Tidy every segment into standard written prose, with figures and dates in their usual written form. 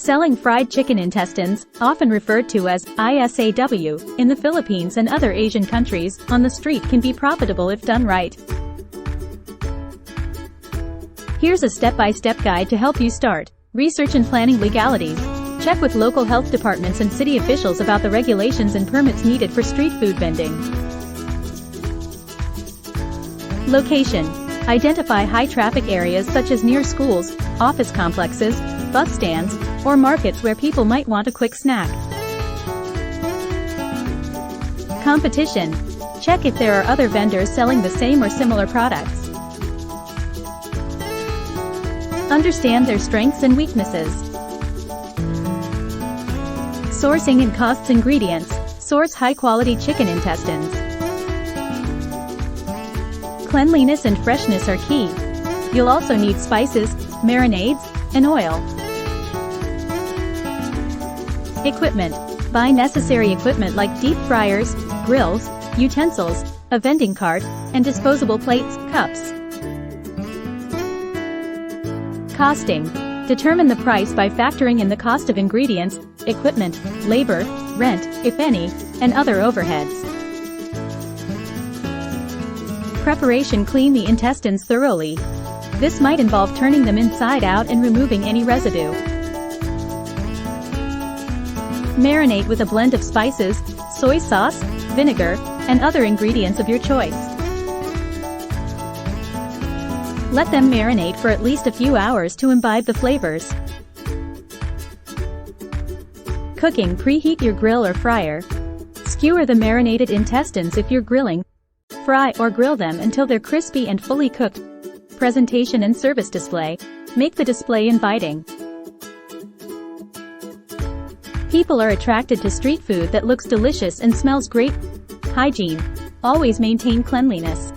Selling fried chicken intestines, often referred to as isaw, in the Philippines and other Asian countries, on the street can be profitable if done right. Here's a step-by-step guide to help you start. Research and planning legalities. Check with local health departments and city officials about the regulations and permits needed for street food vending. Location. Identify high-traffic areas such as near schools, office complexes, bus stands, or markets where people might want a quick snack. Competition. Check if there are other vendors selling the same or similar products. Understand their strengths and weaknesses. Sourcing and costs. Ingredients. Source high-quality chicken intestines. Cleanliness and freshness are key. You'll also need spices, marinades, and oil. Equipment. Buy necessary equipment like deep fryers, grills, utensils, a vending cart, and disposable plates, cups. Costing. Determine the price by factoring in the cost of ingredients, equipment, labor, rent, if any, and other overheads. Preparation. Clean the intestines thoroughly. This might involve turning them inside out and removing any residue. Marinate with a blend of spices, soy sauce, vinegar, and other ingredients of your choice. Let them marinate for at least a few hours to imbibe the flavors. Cooking. Preheat your grill or fryer. Skewer the marinated intestines if you're grilling. Fry or grill them until they're crispy and fully cooked. Presentation and service display. Make the display inviting. People are attracted to street food that looks delicious and smells great. Hygiene. Always maintain cleanliness.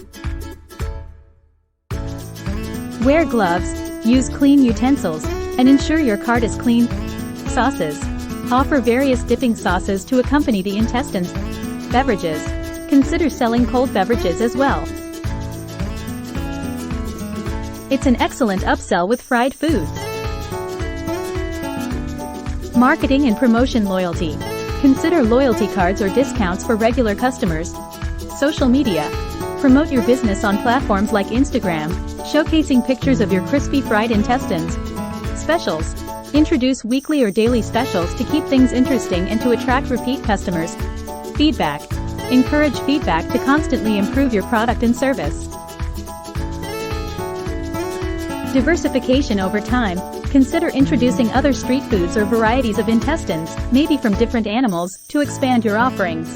Wear gloves, use clean utensils, and ensure your cart is clean. Sauces. Offer various dipping sauces to accompany the intestines. Beverages. Consider selling cold beverages as well. It's an excellent upsell with fried foods. Marketing and promotion. Loyalty. Consider loyalty cards or discounts for regular customers. Social media. Promote your business on platforms like Instagram, showcasing pictures of your crispy fried intestines. Specials. Introduce weekly or daily specials to keep things interesting and to attract repeat customers. Feedback. Encourage feedback to constantly improve your product and service. Diversification. Over time, consider introducing other street foods or varieties of intestines, maybe from different animals, to expand your offerings.